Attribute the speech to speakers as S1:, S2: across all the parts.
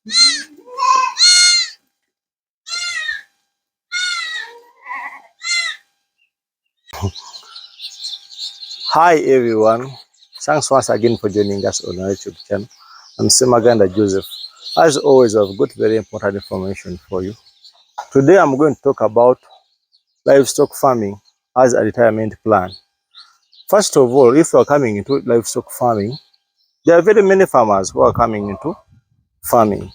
S1: Hi everyone, thanks once again for joining us on our YouTube channel. I'm Semaganda Joseph. As always, I've got very important information for you. Today I'm going to talk about livestock farming as a retirement plan. First of all, if you are coming into livestock farming, there are very many farmers who are coming into farming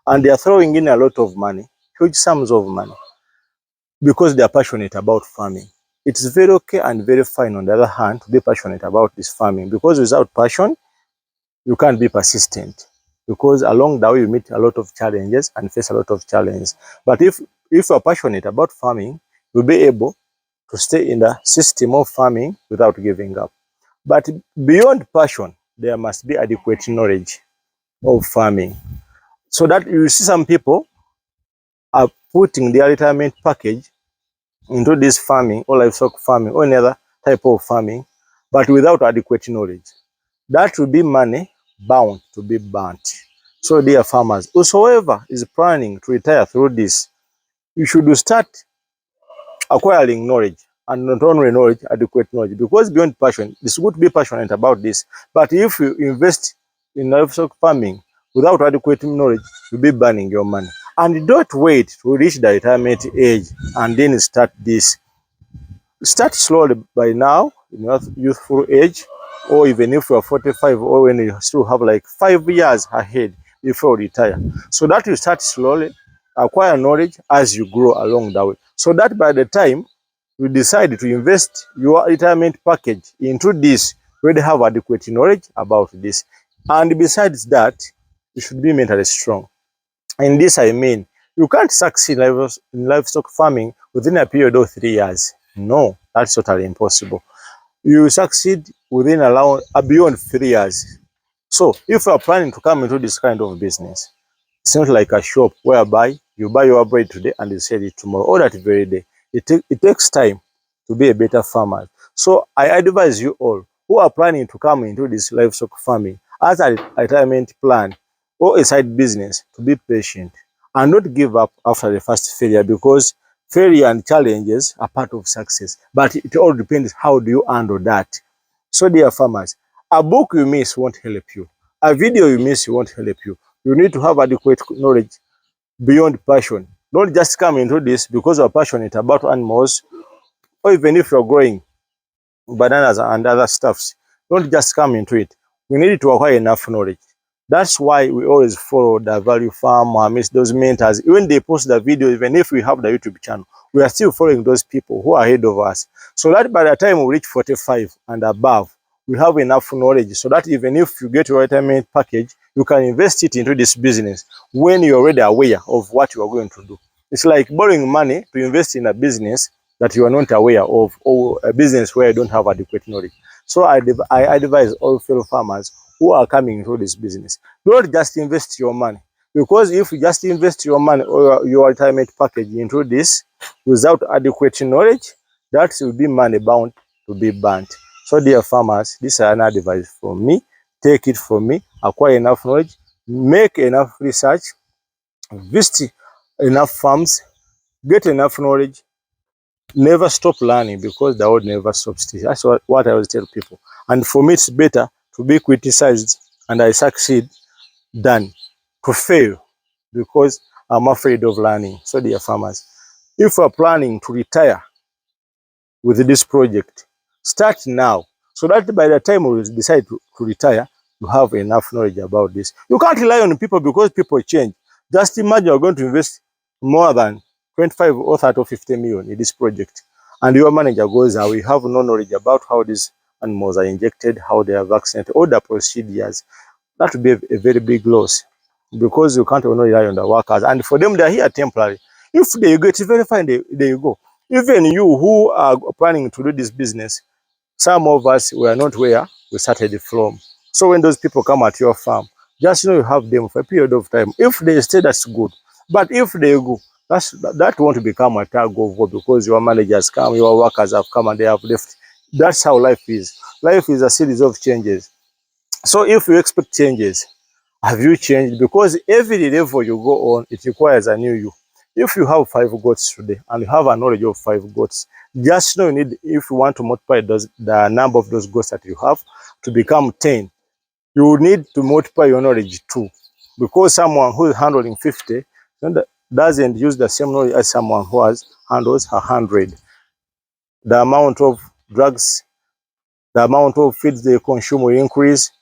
S1: and they are throwing in a lot of money, huge sums of money, because they are passionate about farming. It's very okay and very fine on the other hand to be passionate about this farming, because without passion, you can't be persistent, because along the way you meet a lot of challenges and face a lot of challenges. But if you are passionate about farming, you'll be able to stay in the system of farming without giving up. But beyond passion, there must be adequate knowledge of farming, so that you see some people are putting their retirement package into this farming or livestock farming or any other type of farming, but without adequate knowledge. That will be money bound to be burnt. So dear farmers, whosoever is planning to retire through this, you should start acquiring knowledge, and not only knowledge, adequate knowledge, because beyond passion, it's good to be passionate about this. But if you invest in livestock farming without adequate knowledge, you'll be burning your money. And don't wait to reach the retirement age and then start this. Start slowly by now, in your youthful age, or even if you are 45, or when you still have like 5 years ahead before you retire. So that you start slowly, acquire knowledge as you grow along the way. So that by the time you decide to invest your retirement package into this, you already have adequate knowledge about this. And besides that, you should be mentally strong. In this, I mean, you can't succeed in livestock farming within a period of 3 years. No, that's totally impossible. You succeed within beyond 3 years. So if you are planning to come into this kind of business, it's not like a shop whereby you buy your bread today and you sell it tomorrow, or that very day. It takes time to be a better farmer. So I advise you all who are planning to come into this livestock farming as a retirement plan or a side business, to be patient and not give up after the first failure, because failure and challenges are part of success. But it all depends how do you handle that. So dear farmers, a book you miss won't help you. A video you miss won't help you. You need to have adequate knowledge beyond passion. Don't just come into this because you're passionate about animals, or even if you're growing bananas and other stuffs. Don't just come into it. We need to acquire enough knowledge. That's why we always follow the Value Farm, miss those mentors. When they post the video, even if we have the YouTube channel, we are still following those people who are ahead of us. So that by the time we reach 45 and above, we have enough knowledge, so that even if you get your retirement package, you can invest it into this business when you're already aware of what you are going to do. It's like borrowing money to invest in a business that you are not aware of, or a business where you don't have adequate knowledge. So I advise all fellow farmers who are coming into this business, don't just invest your money, because if you just invest your money or your retirement package into this without adequate knowledge, that will be money bound to be burnt. So dear farmers, this is an advice from me. Take it from me. Acquire enough knowledge, make enough research, visit enough farms, get enough knowledge. Never stop learning, because the world never stops teaching. That's what I always tell people. And for me, it's better to be criticized and I succeed than to fail, because I'm afraid of learning. So dear farmers, if you are planning to retire with this project, start now, so that by the time you decide to retire, you have enough knowledge about this. You can't rely on people, because people change. Just imagine you're going to invest more than 25 or 30 or 50 million in this project, and your manager goes away. You have no knowledge about how these animals are injected, how they are vaccinated, all the procedures. That would be a very big loss, because you can't only rely on the workers. And for them, they are here temporarily. If they get verified, they go. Even you who are planning to do this business, some of us were not where we started from. So when those people come at your farm, just know you have them for a period of time. If they stay, that's good. But if they go, that won't become a tug of war, because your managers come, your workers have come and they have left. That's how life is. Life is a series of changes. So if you expect changes, Have you changed? Because every level you go on, it requires a new you. If you have 5 goats today and you have a knowledge of 5 goats, just know you need, if you want to multiply the number of those goats that you have to become 10, you need to multiply your knowledge too. Because someone who is handling 50 doesn't use the same knowledge as someone who handles 100. The amount of drugs, the amount of feed they consume will increase.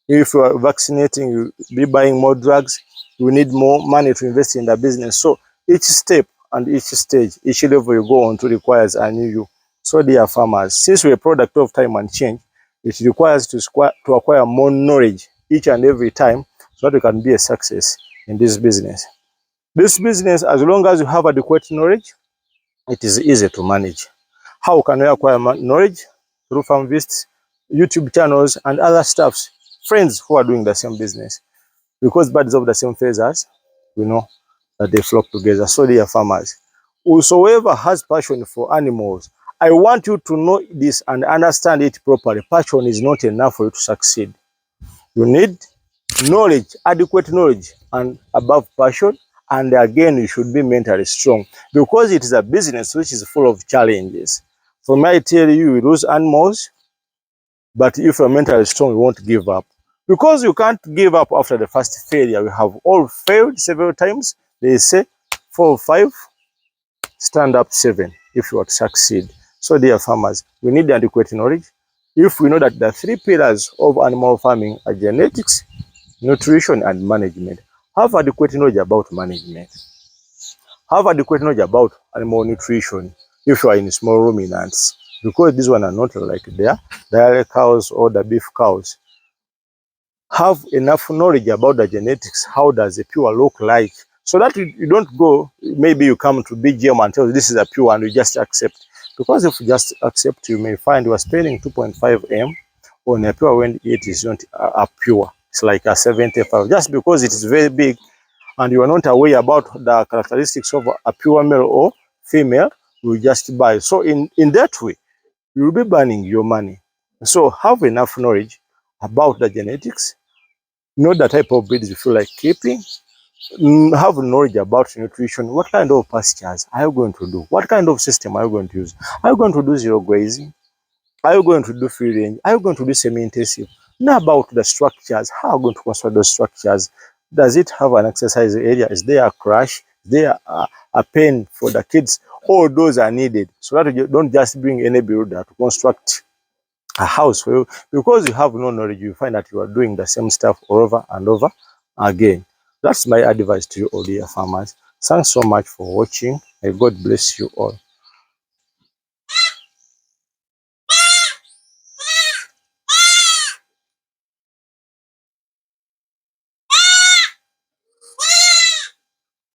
S1: If you are vaccinating, you be buying more drugs, you need more money to invest in the business. So each step and each stage, each level you go on to requires a new you. So dear farmers, since we're a product of time and change, it requires to acquire more knowledge each and every time so that you can be a success in this business. This business, as long as you have adequate knowledge, it is easy to manage. How can we acquire knowledge? Through FarmVist, YouTube channels, and other stuffs. Friends who are doing the same business. Because birds of the same feathers, we know that they flock together. So dear farmers, whosoever has passion for animals, I want you to know this and understand it properly. Passion is not enough for you to succeed. You need knowledge, adequate knowledge, and above passion. And again, you should be mentally strong because it is a business which is full of challenges. For me, I tell you, you lose animals, but if you're mentally strong, you won't give up. Because you can't give up after the first failure. We have all failed several times. They say 4 or 5, stand up 7 if you want to succeed. So dear farmers, we need adequate knowledge. If we know that the 3 pillars of animal farming are genetics, nutrition, and management, have adequate knowledge about management. Have adequate knowledge about animal nutrition if you are in small ruminants, because these ones are not like their dairy cows or the beef cows. Have enough knowledge about the genetics. How does a pure look like? So that you don't go, maybe you come to BGM and tell you this is a pure and you just accept. Because if you just accept, you may find you are spending 2.5 M on a pure when it is not a pure. It's like a 75. Just because it is very big and you are not aware about the characteristics of a pure male or female, you just buy. So in that way, you will be burning your money. So have enough knowledge about the genetics, know the type of breeds you feel like keeping, have knowledge about nutrition. What kind of pastures are you going to do? What kind of system are you going to use? Are you going to do zero grazing? Are you going to do free range? Are you going to do semi-intensive? Know about the structures. How are you going to construct those structures? Does it have an exercise area? Is there a crash? Is there a pen for the kids? All those are needed so that you don't just bring any builder to construct a house for you. Because you have no knowledge, you find that you are doing the same stuff over and over again. That's my advice to you, all dear farmers. Thanks so much for watching. May God bless you all.